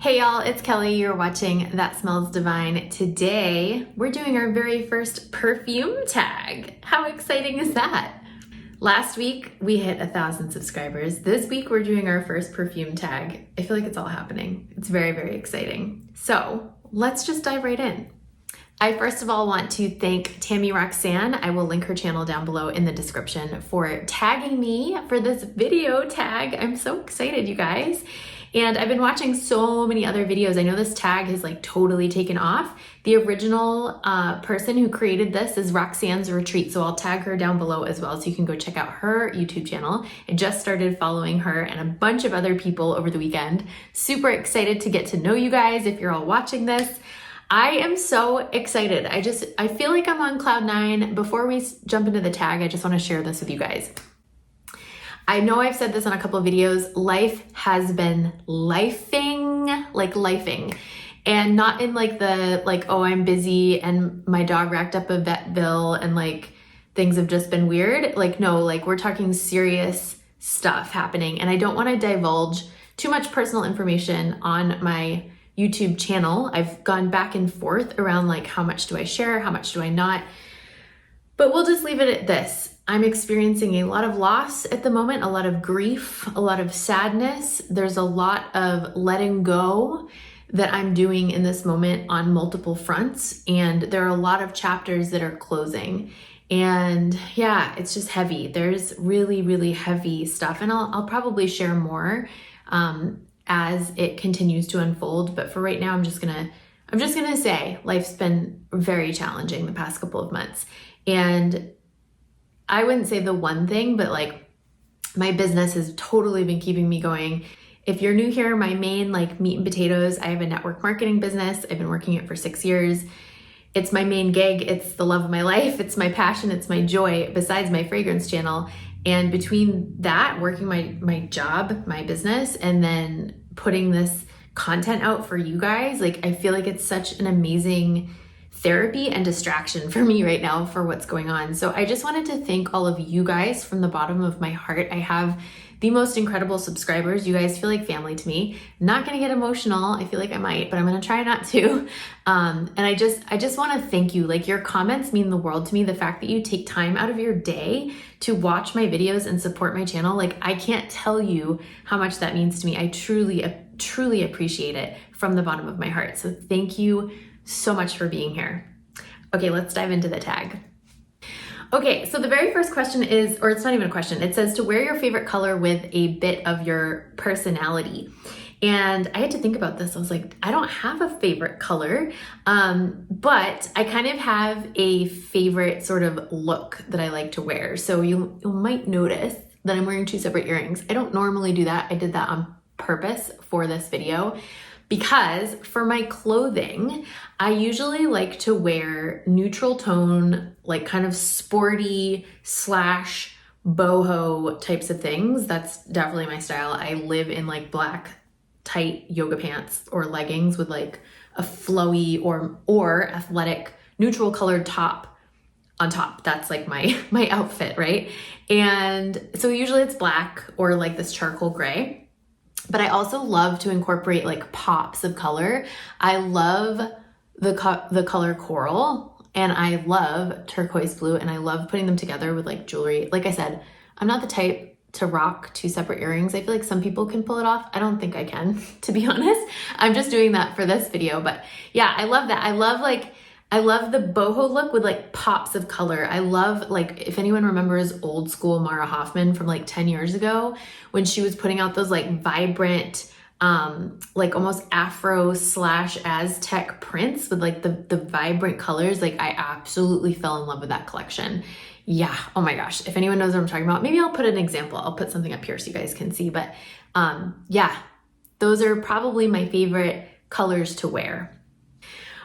Hey y'all, it's Kelly. You're watching That Smells Divine. Today, we're doing our very first perfume tag. How exciting is that? Last week, we hit 1,000 subscribers. This week, we're doing our first perfume tag. I feel like it's all happening. It's very, very exciting. So let's just dive right in. I first of all want to thank Tammy Roxanne. I will link her channel down below in the description for tagging me for this video tag. I'm so excited, you guys. And I've been watching so many other videos. I know this tag has like totally taken off. The original person who created this is Roxanne's Retreat. So I'll tag her down below as well so you can go check out her YouTube channel. I just started following her and a bunch of other people over the weekend. Super excited to get to know you guys if you're all watching this. I am so excited. I feel like I'm on cloud nine. Before we jump into the tag, I just want to share this with you guys. I know I've said this on a couple of videos. Life has been lifing, and not in like the oh, I'm busy and my dog racked up a vet bill and like things have just been weird. Like no, like we're talking serious stuff happening, and I don't want to divulge too much personal information on my YouTube channel. I've gone back and forth around like how much do I share, how much do I not, but we'll just leave it at this. I'm experiencing a lot of loss at the moment, a lot of grief, a lot of sadness. There's a lot of letting go that I'm doing in this moment on multiple fronts. And there are a lot of chapters that are closing. And yeah, it's just heavy. There's really, really heavy stuff. And I'll probably share more as it continues to unfold. But for right now, I'm just gonna say life's been very challenging the past couple of months. And I wouldn't say the one thing, but like my business has totally been keeping me going. If you're new here, my main like meat and potatoes, I have a network marketing business. I've been working it for 6 years. It's my main gig. It's the love of my life. It's my passion. It's my joy besides my fragrance channel. And between that, working my job, my business, and then putting this content out for you guys, like I feel like it's such an amazing therapy and distraction for me right now for what's going on. So I just wanted to thank all of you guys from the bottom of my heart. I have the most incredible subscribers. You guys feel like family to me. I'm not gonna get emotional. I feel like I might, but I'm gonna try not to. And I just wanna thank you. Like your comments mean the world to me. The fact that you take time out of your day to watch my videos and support my channel, like I can't tell you how much that means to me. I truly appreciate it from the bottom of my heart. So thank you so much for being here. Okay, let's dive into the tag. Okay, so the very first question is, or it's not even a question, it says to wear your favorite color with a bit of your personality. And I had to think about this. I was like, I don't have a favorite color, but I kind of have a favorite sort of look that I like to wear. So you might notice that I'm wearing 2 separate earrings. I don't normally do that. I did that on purpose for this video. Because for my clothing, I usually like to wear neutral tone, like kind of sporty / boho types of things. That's definitely my style. I live in like black tight yoga pants or leggings with like a flowy or athletic neutral colored top on top. That's like my outfit, right? And so usually it's black or like this charcoal gray. But I also love to incorporate like pops of color. I love the color coral and I love turquoise blue and I love putting them together with like jewelry. Like I said, I'm not the type to rock 2 separate earrings. I feel like some people can pull it off. I don't think I can, to be honest. I'm just doing that for this video. But yeah, I love that. I love the boho look with like pops of color. I love like, if anyone remembers old school Mara Hoffman from like 10 years ago, when she was putting out those like vibrant, like almost Afro / Aztec prints with like the vibrant colors, like I absolutely fell in love with that collection. Yeah, oh my gosh. If anyone knows what I'm talking about, maybe I'll put an example. I'll put something up here so you guys can see, but yeah, those are probably my favorite colors to wear.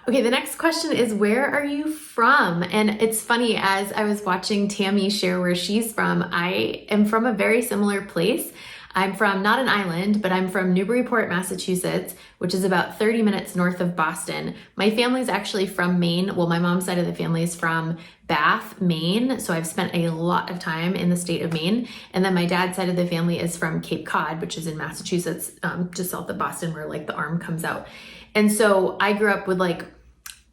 Okay, the next question is, where are you from? And it's funny, as I was watching Tammy share where she's from, I am from a very similar place. I'm from not an island, but I'm from Newburyport, Massachusetts, which is about 30 minutes north of Boston. My family's actually from Maine. Well, my mom's side of the family is from Bath, Maine. So I've spent a lot of time in the state of Maine. And then my dad's side of the family is from Cape Cod, which is in Massachusetts, just south of Boston, where like the arm comes out. And so I grew up with like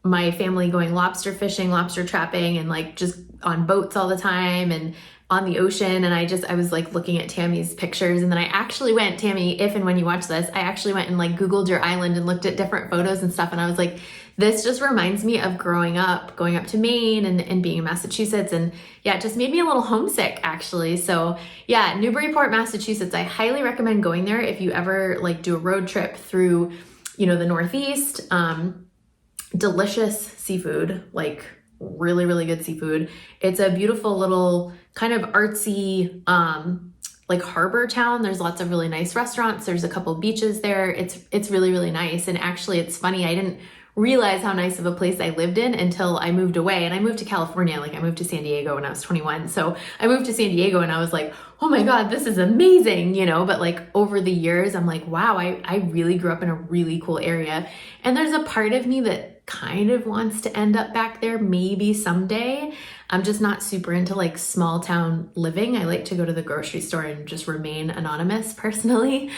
my family going lobster fishing, lobster trapping, and like just on boats all the time and on the ocean. And I was like looking at Tammy's pictures, and then I actually went, Tammy, if and when you watch this, I actually went and like Googled your island and looked at different photos and stuff. And I was like, this just reminds me of growing up, going up to Maine and being in Massachusetts. And yeah, it just made me a little homesick actually. So yeah, Newburyport, Massachusetts, I highly recommend going there if you ever like do a road trip through, you know, the Northeast. Delicious seafood, like really, really good seafood. It's a beautiful little kind of artsy, like harbor town. There's lots of really nice restaurants. There's a couple beaches there. It's really, really nice. And actually it's funny, I didn't realize how nice of a place I lived in until I moved away. And I moved to California, like I moved to San Diego when I was 21. So I moved to San Diego and I was like, oh my God, this is amazing, you know, but like over the years, I'm like, wow, I really grew up in a really cool area. And there's a part of me that kind of wants to end up back there maybe someday. I'm just not super into like small town living. I like to go to the grocery store and just remain anonymous personally.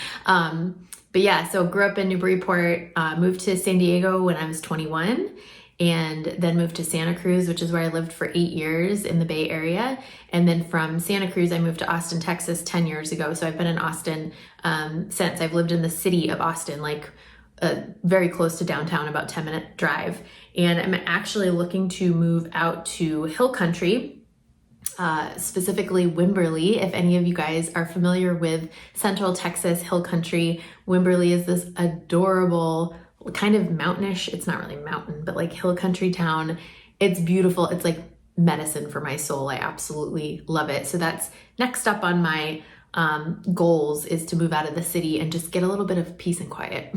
But yeah, so grew up in Newburyport, moved to San Diego when I was 21, and then moved to Santa Cruz, which is where I lived for 8 years in the Bay Area. And then from Santa Cruz, I moved to Austin, Texas 10 years ago. So I've been in Austin since. I've lived in the city of Austin, like very close to downtown, about 10-minute drive. And I'm actually looking to move out to Hill Country, specifically Wimberley. If any of you guys are familiar with Central Texas, Hill Country, Wimberley is this adorable kind of mountainish, it's not really mountain, but like hill country town. It's beautiful. It's like medicine for my soul. I absolutely love it. So that's next up on my goals, is to move out of the city and just get a little bit of peace and quiet.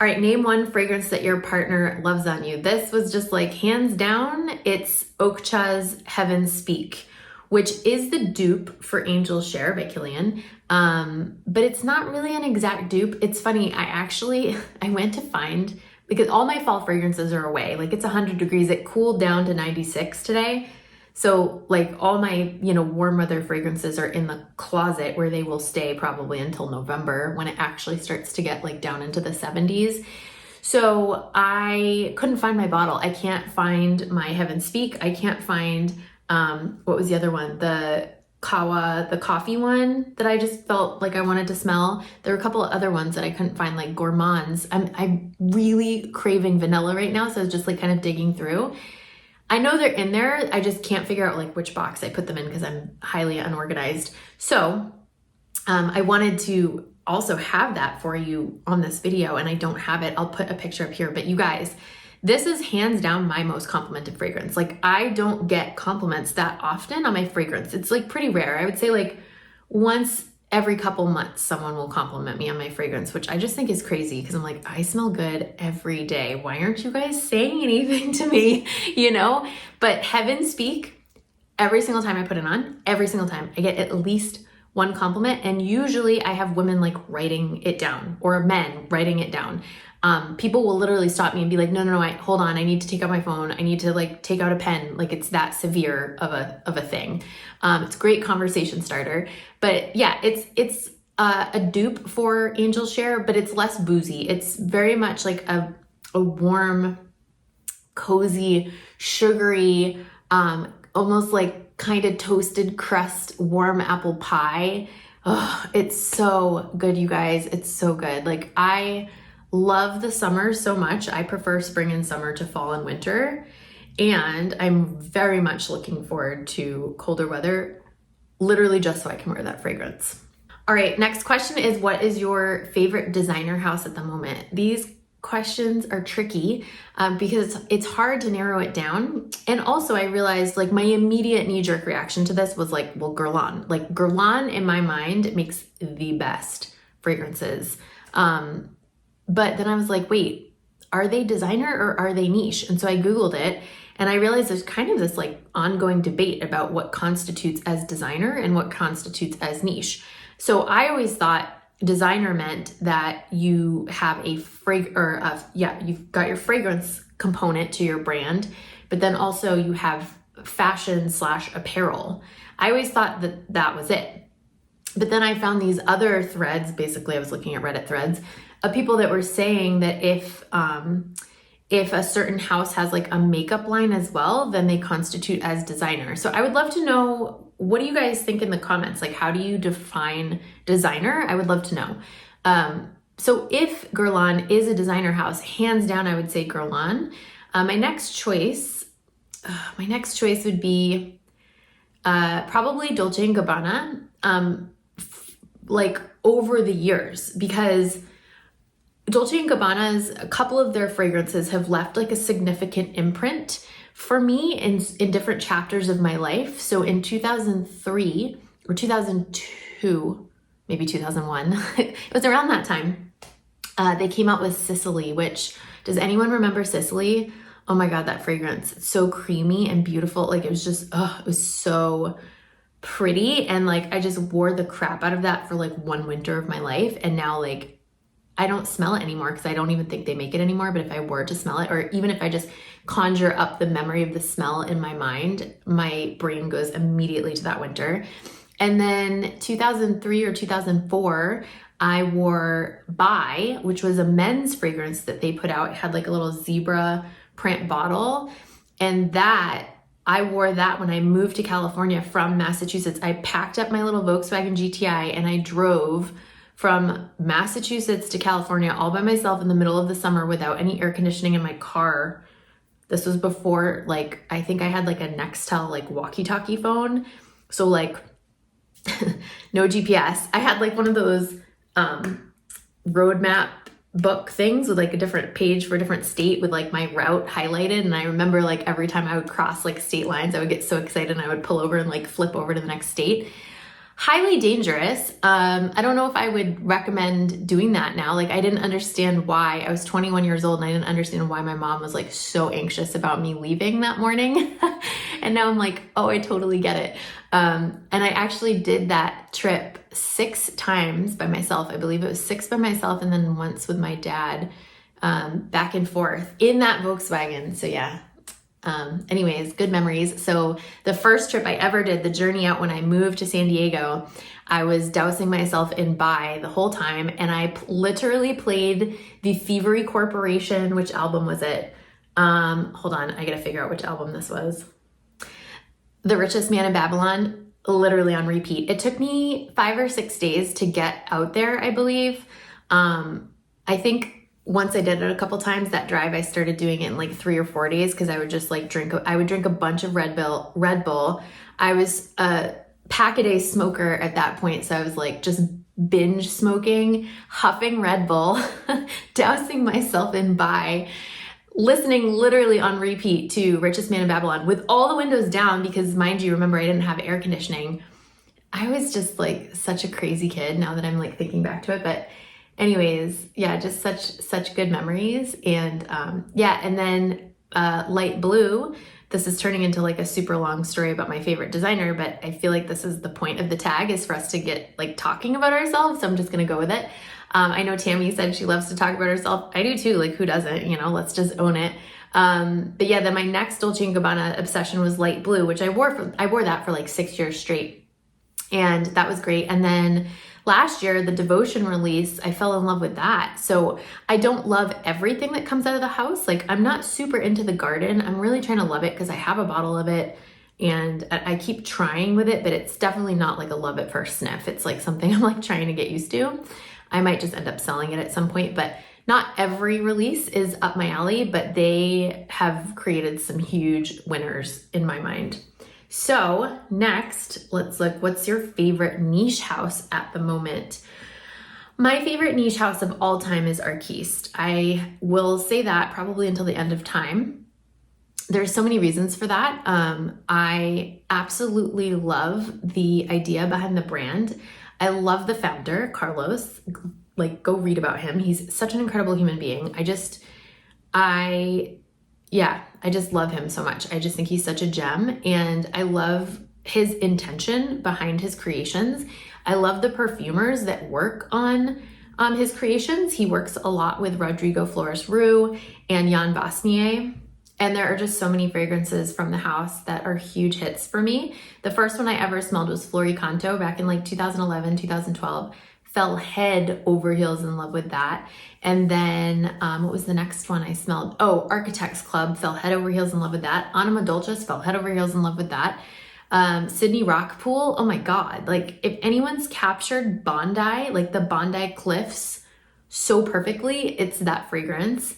All right, name one fragrance that your partner loves on you. This was just like hands down, it's Okcha's Heaven Speak, which is the dupe for Angel Share by Kilian. But it's not really an exact dupe. It's funny, I went to find, because all my fall fragrances are away. Like it's 100 degrees, it cooled down to 96 today. So like all my, you know, warm weather fragrances are in the closet where they will stay probably until November, when it actually starts to get like down into the 70s. So I couldn't find my bottle. I can't find my Heaven Speak. I can't find, what was the other one? The coffee one that I just felt like I wanted to smell. There were a couple of other ones that I couldn't find, like Gourmands. I'm really craving vanilla right now. So I was just like kind of digging through. I know they're in there. I just can't figure out like which box I put them in because I'm highly unorganized. So I wanted to also have that for you on this video, and I don't have it. I'll put a picture up here, but you guys, this is hands down my most complimented fragrance. Like I don't get compliments that often on my fragrance. It's like pretty rare. I would say like once every couple months, someone will compliment me on my fragrance, which I just think is crazy because I'm like, I smell good every day. Why aren't you guys saying anything to me? You know, but Heaven Speak, every single time I put it on, every single time I get at least one compliment. And usually I have women like writing it down, or men writing it down. People will literally stop me and be like, no, hold on. I need to take out my phone. I need to like take out a pen. Like it's that severe of a thing. It's a great conversation starter, but yeah, it's a dupe for Angel Share, but it's less boozy. It's very much like a warm, cozy, sugary, almost like kind of toasted crust, warm apple pie. Oh, it's so good, you guys. It's so good. Like I love the summer so much. I prefer spring and summer to fall and winter. And I'm very much looking forward to colder weather, literally just so I can wear that fragrance. All right, next question is, what is your favorite designer house at the moment? These questions are tricky because it's hard to narrow it down. And also I realized like my immediate knee-jerk reaction to this was like, well, Guerlain. Like Guerlain in my mind makes the best fragrances. But then I was like, wait, are they designer or are they niche? And so I Googled it and I realized there's kind of this like ongoing debate about what constitutes as designer and what constitutes as niche. So I always thought designer meant that you have a you've got your fragrance component to your brand, but then also you have fashion / apparel. I always thought that that was it. But then I found these other threads, basically I was looking at Reddit threads of people that were saying that if a certain house has like a makeup line as well, then they constitute as designer. So I would love to know, what do you guys think in the comments? Like, how do you define designer? I would love to know. So if Guerlain is a designer house, hands down, I would say Guerlain. My next choice would be probably Dolce & Gabbana, like over the years, because Dolce & Gabbana's, a couple of their fragrances have left like a significant imprint for me in different chapters of my life. So in 2003 or 2002, maybe 2001, it was around that time, they came out with Sicily, which, does anyone remember Sicily? Oh my God, that fragrance. It's so creamy and beautiful. Like it was just, it was so pretty. And like, I just wore the crap out of that for like one winter of my life. And now like, I don't smell it anymore because I don't even think they make it anymore. But if I were to smell it, or even if I just conjure up the memory of the smell in my mind, my brain goes immediately to that winter. And then 2003 or 2004, I wore By, which was a men's fragrance that they put out. It had like a little zebra print bottle. And that, I wore that when I moved to California from Massachusetts. I packed up my little Volkswagen GTI and I drove from Massachusetts to California all by myself in the middle of the summer without any air conditioning in my car. This was before, like, I think I had like a Nextel like walkie-talkie phone. So like no GPS. I had like one of those road map book things with like a different page for a different state with like my route highlighted. And I remember like every time I would cross like state lines, I would get so excited and I would pull over and like flip over to the next state. Highly dangerous. I don't know if I would recommend doing that now. Like I didn't understand why. I was 21 years old and I didn't understand why my mom was like so anxious about me leaving that morning. And now I'm like, oh, I totally get it. And I actually did that trip 6 times by myself. I believe it was 6 by myself and then once with my dad, back and forth in that Volkswagen. So yeah. Anyways, good memories. So the first trip I ever did, the journey out when I moved to San Diego, I was dousing myself in By the whole time. And I literally played the Thievery Corporation. Which album was it? Hold on. I got to figure out which album this was. The Richest Man in Babylon, literally on repeat. It took me 5 or 6 days to get out there, I believe. I think once I did it a couple times, that drive, I started doing it in like 3 or 4 days because I would just like I would drink a bunch of Red Bull. I was a pack-a-day smoker at that point. So I was like just binge smoking, huffing Red Bull, dousing myself in By, listening literally on repeat to Richest Man in Babylon with all the windows down because, mind you, remember I didn't have air conditioning. I was just like such a crazy kid now that I'm like thinking back to it. But anyways, yeah, just such good memories. And yeah, and then Light Blue, this is turning into like a super long story about my favorite designer, but I feel like this is the point of the tag, is for us to get like talking about ourselves. So I'm just gonna go with it. I know Tammy said she loves to talk about herself. I do too, like who doesn't, you know, let's just own it. But yeah, then my next Dolce & Gabbana obsession was Light Blue, which I wore that for like 6 years straight. And that was great. And then last year, the Devotion release, I fell in love with that. So I don't love everything that comes out of the house. Like I'm not super into the garden. I'm really trying to love it because I have a bottle of it and I keep trying with it, but it's definitely not like a love at first sniff. It's like something I'm like trying to get used to. I might just end up selling it at some point, but not every release is up my alley, but they have created some huge winners in my mind. So next, let's look, what's your favorite niche house at the moment? My favorite niche house of all time is Arquiste. I will say that probably until the end of time. There's so many reasons for that. I absolutely love the idea behind the brand. I love the founder, Carlos. Like, go read about him. He's such an incredible human being. I just love him so much. I just think he's such a gem, and I love his intention behind his creations. I love the perfumers that work on his creations. He works a lot with Rodrigo Flores Roux and Jeanne. And there are just so many fragrances from the house that are huge hits for me. The first one I ever smelled was Floricanto back in like 2011, 2012. Fell head over heels in love with that. And then what was the next one I smelled? Oh, Architects Club, fell head over heels in love with that. Anima Dolces, fell head over heels in love with that. Sydney Rockpool, oh my God. Like if anyone's captured Bondi, like the Bondi Cliffs so perfectly, it's that fragrance.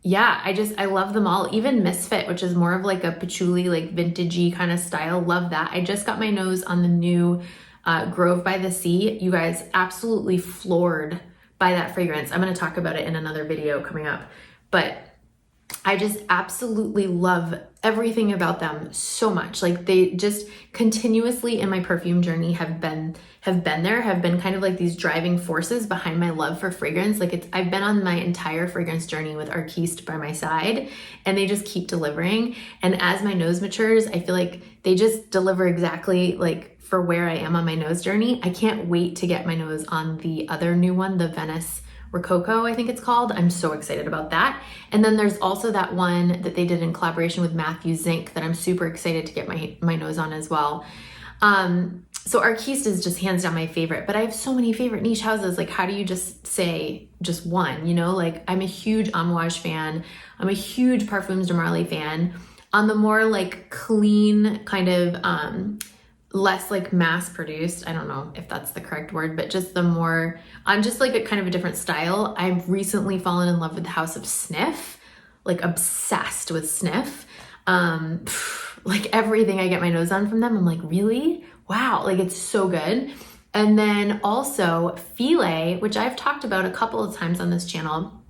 Yeah, I love them all. Even Misfit, which is more of like a patchouli, like vintagey kind of style. Love that. I just got my nose on the new Grove by the Sea. You guys, absolutely floored by that fragrance. I'm going to talk about it in another video coming up, but I just absolutely love everything about them so much. Like they just continuously in my perfume journey have been kind of like these driving forces behind my love for fragrance. Like I've been on my entire fragrance journey with Arquiste by my side, and they just keep delivering. And as my nose matures, I feel like they just deliver exactly like for where I am on my nose journey. I can't wait to get my nose on the other new one, the Venice Rococo, I think it's called. I'm so excited about that. And then there's also that one that they did in collaboration with Matthew Zink that I'm super excited to get my nose on as well. So Arquiste is just hands down my favorite, but I have so many favorite niche houses. Like how do you just say just one, you know? Like I'm a huge Amouage fan. I'm a huge Parfums de Marly fan. On the more like clean kind of, less like mass produced, I don't know if that's the correct word, but just the more, I'm just like a kind of a different style. I've recently fallen in love with the House of Sniff, like obsessed with Sniff. Like everything I get my nose on from them, I'm like, really? Wow, like it's so good. And then also File, which I've talked about a couple of times on this channel.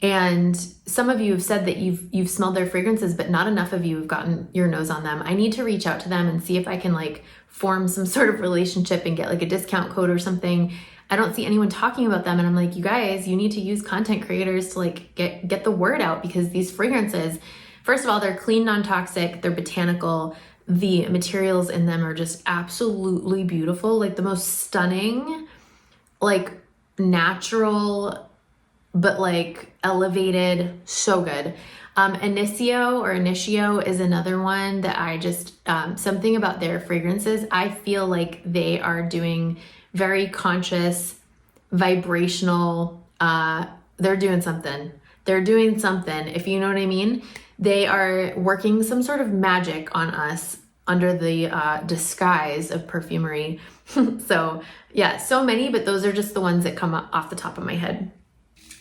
And some of you have said that you've smelled their fragrances, but not enough of you have gotten your nose on them. I need to reach out to them and see if I can like form some sort of relationship and get like a discount code or something. I don't see anyone talking about them. And I'm like, you guys, you need to use content creators to like get the word out, because these fragrances, first of all, they're clean, non-toxic, they're botanical. The materials in them are just absolutely beautiful. Like the most stunning, like natural, but like elevated, so good. Initio is another one that I just, something about their fragrances, I feel like they are doing very conscious, vibrational, they're doing something, if you know what I mean. They are working some sort of magic on us under the disguise of perfumery. So yeah, so many, but those are just the ones that come off the top of my head.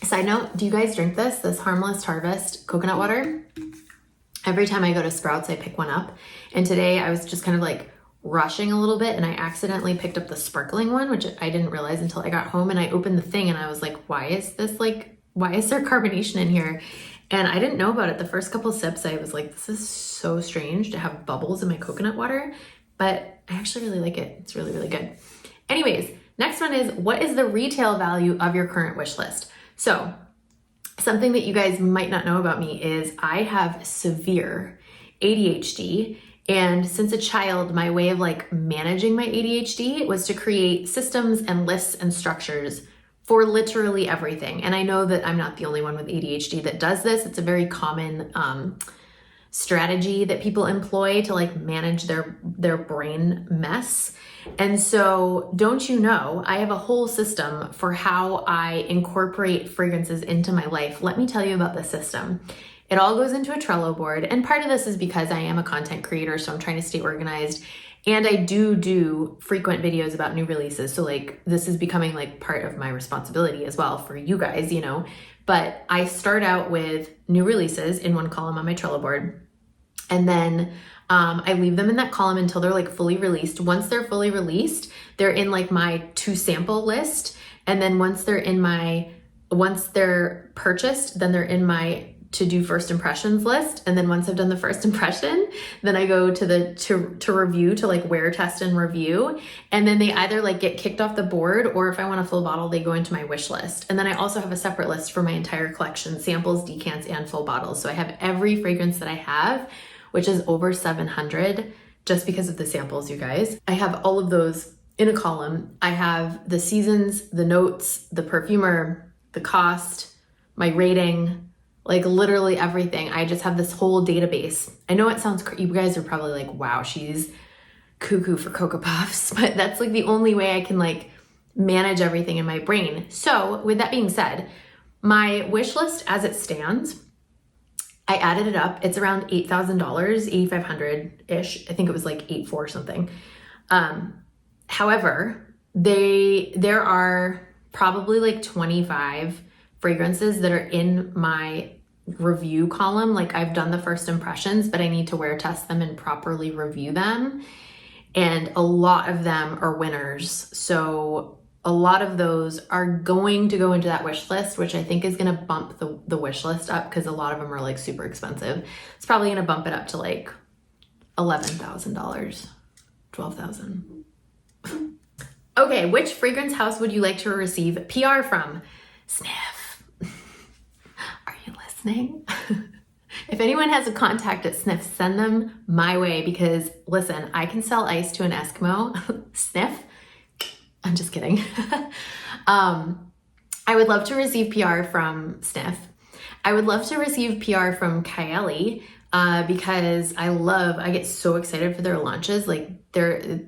Side note, do you guys drink this Harmless Harvest coconut water? Every time I go to Sprouts, I pick one up. And today I was just kind of like rushing a little bit and I accidentally picked up the sparkling one, which I didn't realize until I got home, and I opened the thing and I was like, why is there carbonation in here? And I didn't know about it. The first couple sips, I was like, this is so strange to have bubbles in my coconut water, but I actually really like it. It's really, really good. Anyways, next one is, what is the retail value of your current wish list? So something that you guys might not know about me is I have severe ADHD. And since a child, my way of like managing my ADHD was to create systems and lists and structures for literally everything. And I know that I'm not the only one with ADHD that does this. It's a very common strategy that people employ to like manage their brain mess. And so don't you know, I have a whole system for how I incorporate fragrances into my life. Let me tell you about the system. It all goes into a Trello board. And part of this is because I am a content creator, so I'm trying to stay organized. And I do frequent videos about new releases. So like this is becoming like part of my responsibility as well for you guys, you know. But I start out with new releases in one column on my Trello board. And then I leave them in that column until they're like fully released. Once they're fully released, they're in like my to sample list. And then once they're purchased, then they're in my to do first impressions list. And then once I've done the first impression, then I go to the to review, to like wear, test, and review. And then they either like get kicked off the board, or if I want a full bottle, they go into my wish list. And then I also have a separate list for my entire collection, samples, decants, and full bottles. So I have every fragrance that I have, which is over 700 just because of the samples, you guys. I have all of those in a column. I have the seasons, the notes, the perfumer, the cost, my rating, like literally everything. I just have this whole database. I know it sounds, you guys are probably like, wow, she's cuckoo for Cocoa Puffs, but that's like the only way I can like manage everything in my brain. So with that being said, my wish list as it stands, I added it up. It's around $8,000, $8,500-ish. I think it was like 8.4 or something. However, there are probably like 25 fragrances that are in my review column. Like I've done the first impressions, but I need to wear test them and properly review them. And a lot of them are winners. So a lot of those are going to go into that wish list, which I think is going to bump the wish list up because a lot of them are like super expensive. It's probably going to bump it up to like $11,000, $12,000. Okay, which fragrance house would you like to receive PR from? Sniff. Are you listening? If anyone has a contact at Sniff, send them my way because listen, I can sell ice to an Eskimo. Sniff. I'm just kidding. I would love to receive PR from Sniff. I would love to receive PR from Kylie because I get so excited for their launches. Like they're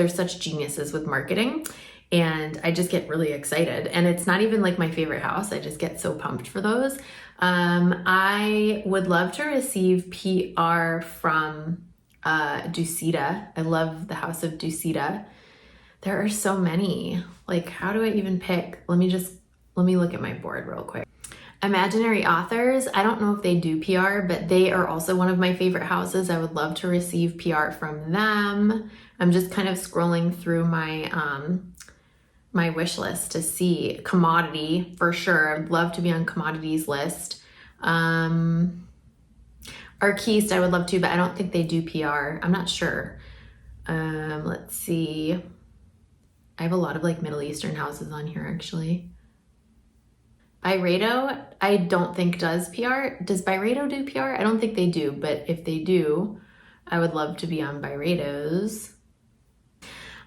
such geniuses with marketing and I just get really excited. And it's not even like my favorite house. I just get so pumped for those. I would love to receive PR from Ducita. I love the house of Ducita. There are so many. Like, how do I even pick? Let me look at my board real quick. Imaginary Authors. I don't know if they do PR, but they are also one of my favorite houses. I would love to receive PR from them. I'm just kind of scrolling through my my wish list to see. Commodity, for sure. I'd love to be on Commodity's list. Arquiste, I would love to, but I don't think they do PR. I'm not sure. Let's see. I have a lot of like Middle Eastern houses on here actually. Byredo, I don't think does PR. Does Byredo do PR? I don't think they do, but if they do, I would love to be on Byredo's.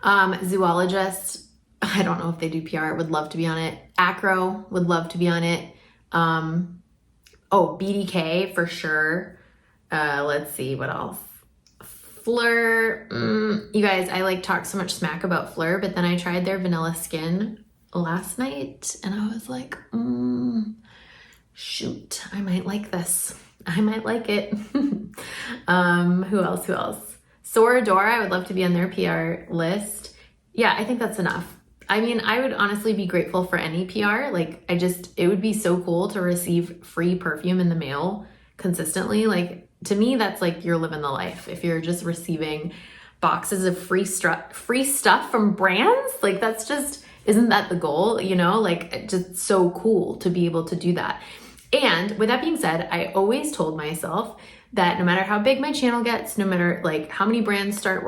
Zoologist, I don't know if they do PR. I would love to be on it. Acro, would love to be on it. BDK for sure. Let's see, what else? Fleur, you guys, I like talk so much smack about Fleur, but then I tried their vanilla skin last night and I was like, shoot, I might like this. I might like it. Who else? Soradora, I would love to be on their PR list. Yeah, I think that's enough. I mean, I would honestly be grateful for any PR. Like, it would be so cool to receive free perfume in the mail consistently. Like, to me, that's like you're living the life. If you're just receiving boxes of free stuff from brands, like that's just, isn't that the goal? You know, like just so cool to be able to do that. And with that being said, I always told myself that no matter how big my channel gets, no matter like how many brands start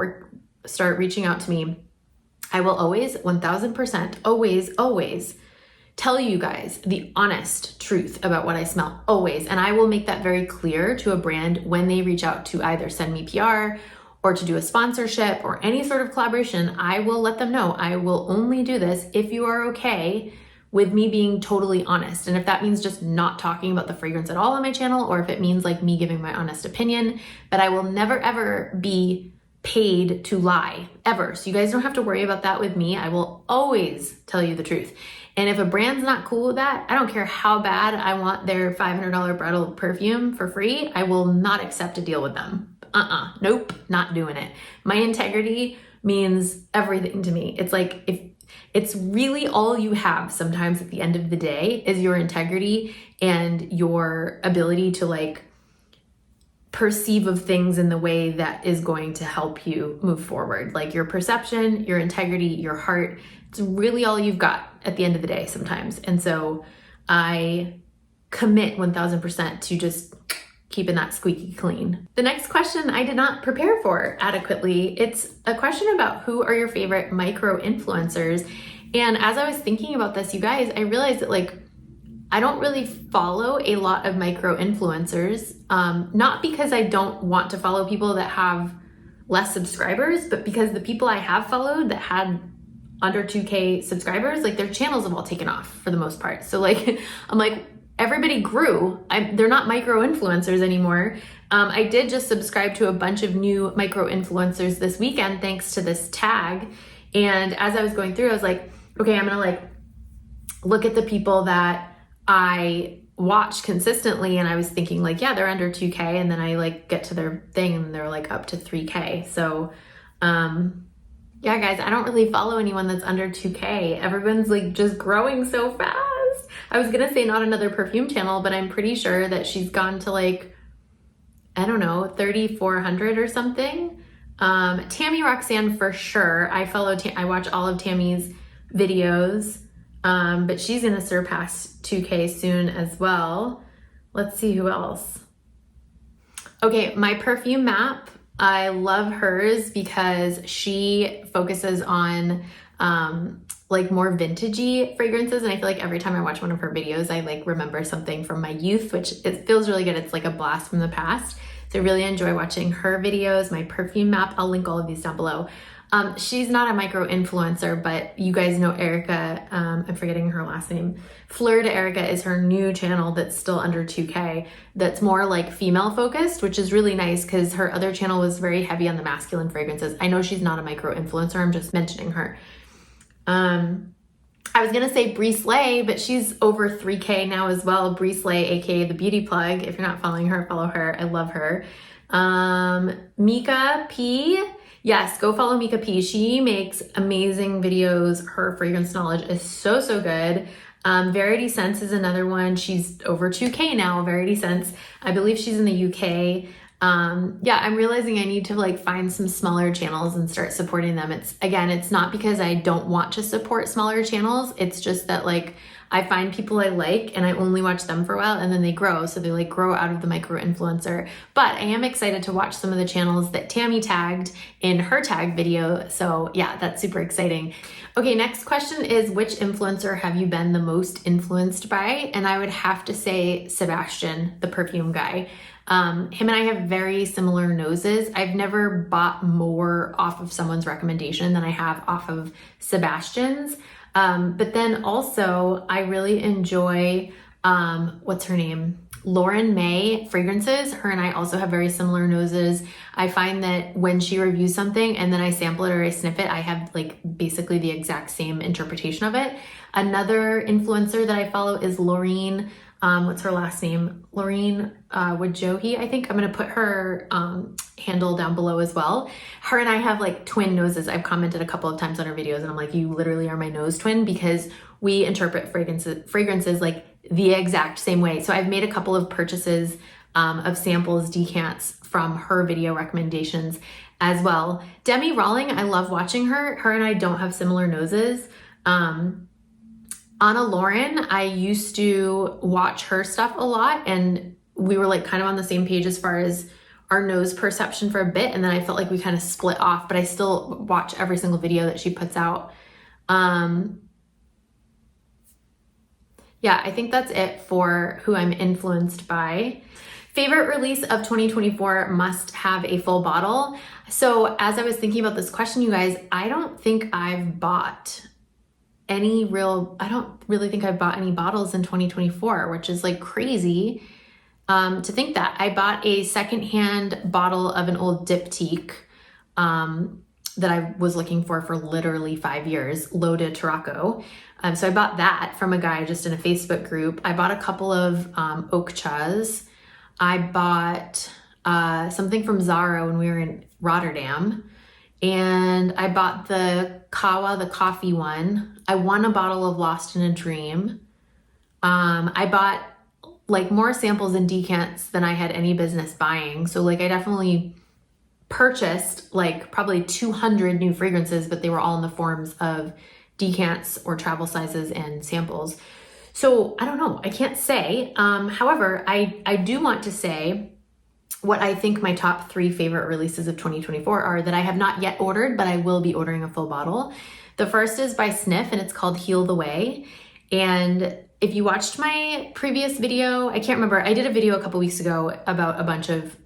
reaching out to me, I will always, 1000%, always tell you guys the honest truth about what I smell, always. And I will make that very clear to a brand when they reach out to either send me PR or to do a sponsorship or any sort of collaboration. I will let them know I will only do this if you are okay with me being totally honest. And if that means just not talking about the fragrance at all on my channel, or if it means like me giving my honest opinion, but I will never ever be paid to lie, ever. So you guys don't have to worry about that with me. I will always tell you the truth. And if a brand's not cool with that, I don't care how bad I want their $500 bridal perfume for free, I will not accept a deal with them. Nope, not doing it. My integrity means everything to me. It's like, if it's really all you have sometimes at the end of the day is your integrity and your ability to like perceive of things in the way that is going to help you move forward. Like your perception, your integrity, your heart, it's really all you've got at the end of the day sometimes. And so I commit 1000% to just keeping that squeaky clean. The next question I did not prepare for adequately. It's a question about who are your favorite micro influencers. And as I was thinking about this, you guys, I realized that like, I don't really follow a lot of micro influencers, not because I don't want to follow people that have less subscribers, but because the people I have followed that had under 2K subscribers, like their channels have all taken off for the most part. So like, I'm like, everybody grew. They're not micro influencers anymore. I did just subscribe to a bunch of new micro influencers this weekend, thanks to this tag. And as I was going through, I was like, okay, I'm gonna like look at the people that I watch consistently. And I was thinking like, yeah, they're under 2K. And then I like get to their thing and they're like up to 3K. So, yeah, guys, I don't really follow anyone that's under 2K. Everyone's like just growing so fast. I was gonna say not another Perfume channel, but I'm pretty sure that she's gone to like, I don't know, 3,400 or something. Tammy Roxanne for sure. I watch all of Tammy's videos, but she's gonna surpass 2K soon as well. Let's see who else. Okay, my Perfume map. I love hers because she focuses on like more vintagey fragrances, and I feel like every time I watch one of her videos I like remember something from my youth, which it feels really good. It's like a blast from the past. So I really enjoy watching her videos. My Perfume map, I'll link all of these down below. She's not a micro influencer, but you guys know Erica, I'm forgetting her last name. Fleur de Erica is her new channel that's still under 2K, that's more like female focused, which is really nice because her other channel was very heavy on the masculine fragrances. I know she's not a micro influencer, I'm just mentioning her. I was gonna say Brie Slay, but she's over 3K now as well. Brie Slay, aka the beauty plug. If you're not following her, follow her. I love her. Mika P. Yes, go follow Mika P. She makes amazing videos. Her fragrance knowledge is so, so good. Verity Sense is another one. She's over 2K now, Verity Sense. I believe she's in the UK. Yeah, I'm realizing I need to like find some smaller channels and start supporting them. It's not because I don't want to support smaller channels. It's just that like I find people I like and I only watch them for a while and then they grow. So they like grow out of the micro influencer. But I am excited to watch some of the channels that Tammy tagged in her tag video. So yeah, that's super exciting. Okay, next question is, which influencer have you been the most influenced by? And I would have to say Sebastian, the perfume guy. Him and I have very similar noses. I've never bought more off of someone's recommendation than I have off of Sebastian's. But then also I really enjoy, what's her name? Lauren May fragrances. Her and I also have very similar noses. I find that when she reviews something and then I sample it or I sniff it, I have like basically the exact same interpretation of it. Another influencer that I follow is Laureen. What's her last name? Laureen Wajohi, I think. I'm gonna put her handle down below as well. Her and I have like twin noses. I've commented a couple of times on her videos and I'm like, you literally are my nose twin, because we interpret fragrances like the exact same way. So I've made a couple of purchases of samples, decants from her video recommendations as well. Demi Rawling, I love watching her. Her and I don't have similar noses. Anna Lauren, I used to watch her stuff a lot and we were like kind of on the same page as far as our nose perception for a bit, and then I felt like we kind of split off, but I still watch every single video that she puts out. Yeah, I think that's it for who I'm influenced by. Favorite release of 2024 must have a full bottle. So as I was thinking about this question, you guys, I don't think I've bought I don't really think I bought any bottles in 2024, which is like crazy to think that. I bought a secondhand bottle of an old diptyque that I was looking for literally 5 years, L'Eau de Tarocco. So I bought that from a guy just in a Facebook group. I bought a couple of Okchas. I bought something from Zara when we were in Rotterdam. And I bought the Kawa, the coffee one. I won a bottle of Lost in a Dream. I bought like more samples and decants than I had any business buying. So like I definitely purchased like probably 200 new fragrances, but they were all in the forms of decants or travel sizes and samples. So I don't know, I can't say. However, I do want to say what I think my top 3 favorite releases of 2024 are that I have not yet ordered, but I will be ordering a full bottle. The first is by Sniff and it's called Heal the Way. And if you watched my previous video, I can't remember, I did a video a couple weeks ago about a bunch of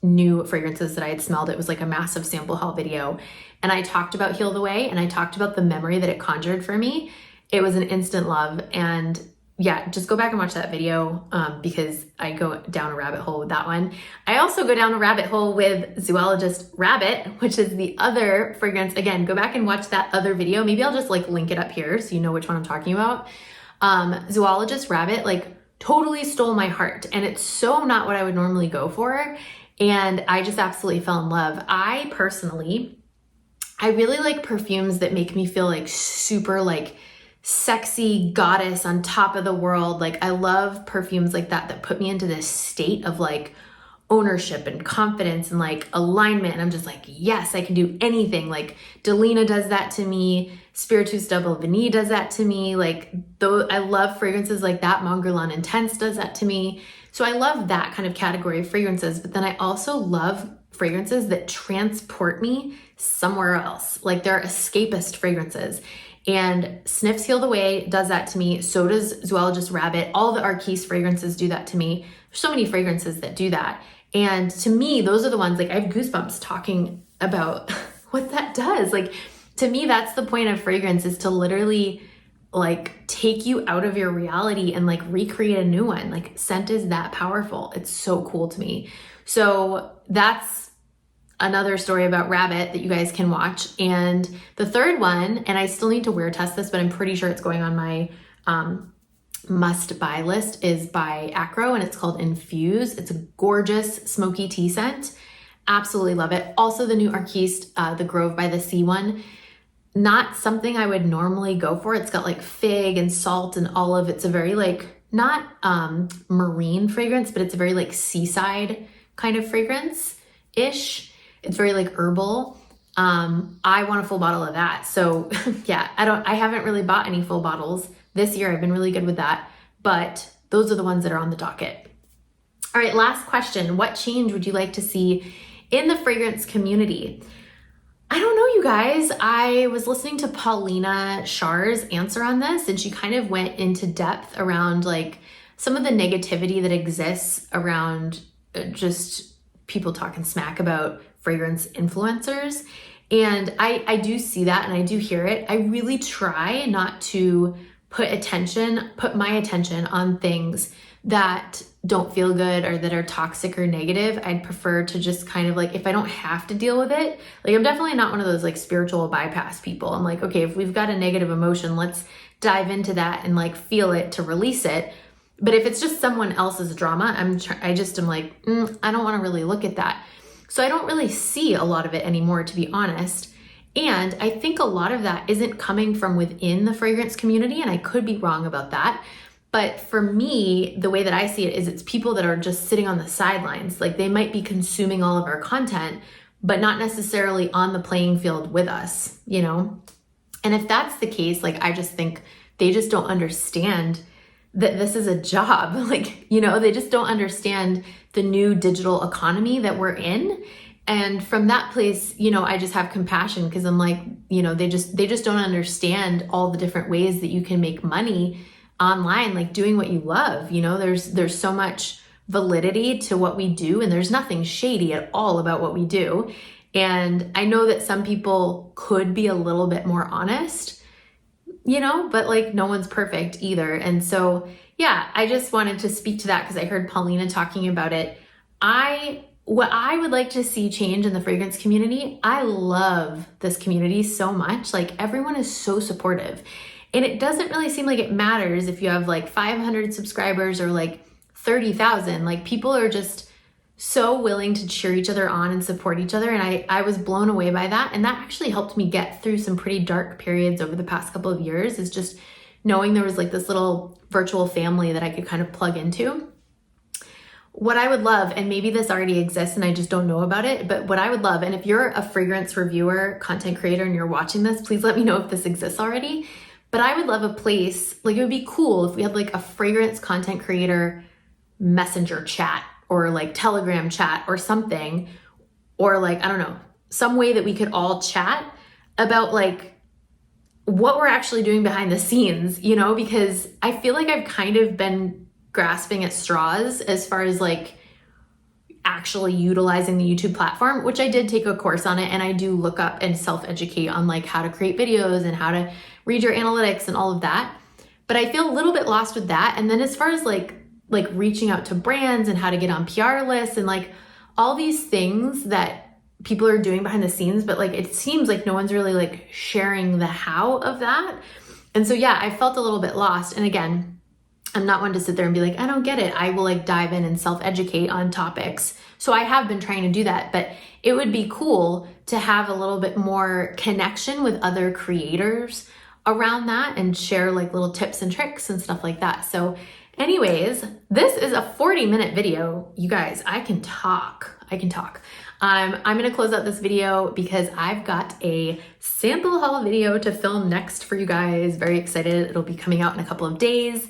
new fragrances that I had smelled. It was like a massive sample haul video. And I talked about Heal the Way, and I talked about the memory that it conjured for me. It was an instant love. And yeah, just go back and watch that video because I go down a rabbit hole with that one. I also go down a rabbit hole with Zoologist Rabbit, which is the other fragrance. Again, go back and watch that other video. Maybe I'll just like link it up here so you know which one I'm talking about. Zoologist Rabbit like totally stole my heart, and it's so not what I would normally go for. And I just absolutely fell in love. I really like perfumes that make me feel like super like sexy goddess on top of the world. Like I love perfumes like that put me into this state of like ownership and confidence and like alignment. And I'm just like, yes, I can do anything. Like Delina does that to me. Spiritus Double Vanille does that to me. Like I love fragrances like that. Mongrelon Intense does that to me. So I love that kind of category of fragrances. But then I also love fragrances that transport me somewhere else. Like they're escapist fragrances. And Sniffs Heal the Way does that to me. So does Zoologist Rabbit. All the Arquise fragrances do that to me. There's so many fragrances that do that. And to me, those are the ones, like I have goosebumps talking about what that does. Like to me, that's the point of fragrance, is to literally like take you out of your reality and like recreate a new one. Like scent is that powerful. It's so cool to me. So that's another story about Rabbit that you guys can watch. And the third one, and I still need to wear test this, but I'm pretty sure it's going on my must buy list, is by Acro, and it's called Infuse. It's a gorgeous smoky tea scent. Absolutely love it. Also the new Arquiste, the Grove by the Sea one. Not something I would normally go for. It's got like fig and salt and olive. It's a very like, not marine fragrance, but it's a very like seaside kind of fragrance-ish. It's very like herbal. I want a full bottle of that. So yeah, I haven't really bought any full bottles this year. I've been really good with that, but those are the ones that are on the docket. All right, last question. What change would you like to see in the fragrance community? I don't know, you guys. I was listening to Paulina Shar's answer on this, and she kind of went into depth around like some of the negativity that exists around just people talking smack about fragrance influencers. And I do see that and I do hear it. I really try not to put my attention on things that don't feel good or that are toxic or negative. I'd prefer to just kind of like, if I don't have to deal with it, like I'm definitely not one of those like spiritual bypass people. I'm like, okay, if we've got a negative emotion, let's dive into that and like feel it to release it. But if it's just someone else's drama, I'm like, I don't want to really look at that. So I don't really see a lot of it anymore, to be honest. And I think a lot of that isn't coming from within the fragrance community, and I could be wrong about that. But for me, the way that I see it is it's people that are just sitting on the sidelines. Like they might be consuming all of our content, but not necessarily on the playing field with us, you know? And if that's the case, like I just think they just don't understand that this is a job. Like, you know, they just don't understand the new digital economy that we're in. And from that place, you know, I just have compassion because I'm like, you know, they just don't understand all the different ways that you can make money online, like doing what you love. You know, there's so much validity to what we do, and there's nothing shady at all about what we do. And I know that some people could be a little bit more honest, you know, but like no one's perfect either. And so, yeah, I just wanted to speak to that because I heard Paulina talking about it. What I would like to see change in the fragrance community, I love this community so much. Like everyone is so supportive, and it doesn't really seem like it matters if you have like 500 subscribers or like 30,000. Like people are just so willing to cheer each other on and support each other. And I was blown away by that. And that actually helped me get through some pretty dark periods over the past couple of years, is just knowing there was like this little virtual family that I could kind of plug into. What I would love, and maybe this already exists and I just don't know about it, but what I would love, and if you're a fragrance reviewer, content creator, and you're watching this, please let me know if this exists already. But I would love a place, like it would be cool if we had like a fragrance content creator messenger chat or like Telegram chat or something, or like, I don't know, some way that we could all chat about like what we're actually doing behind the scenes, you know, because I feel like I've kind of been grasping at straws as far as like actually utilizing the YouTube platform, which I did take a course on it, and I do look up and self-educate on like how to create videos and how to read your analytics and all of that. But I feel a little bit lost with that. And then as far as like reaching out to brands and how to get on PR lists and like all these things that people are doing behind the scenes, but like it seems like no one's really like sharing the how of that. And so yeah, I felt a little bit lost. And again, I'm not one to sit there and be like, I don't get it. I will like dive in and self-educate on topics. So I have been trying to do that, but it would be cool to have a little bit more connection with other creators around that and share like little tips and tricks and stuff like that. So anyways, this is a 40-minute video. You guys, I can talk. I'm gonna close out this video because I've got a sample haul video to film next for you guys. Very excited. It'll be coming out in a couple of days.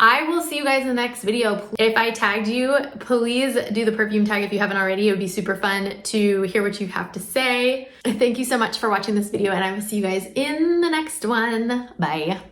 I will see you guys in the next video. If I tagged you, please do the perfume tag if you haven't already. It would be super fun to hear what you have to say. Thank you so much for watching this video, and I will see you guys in the next one. Bye.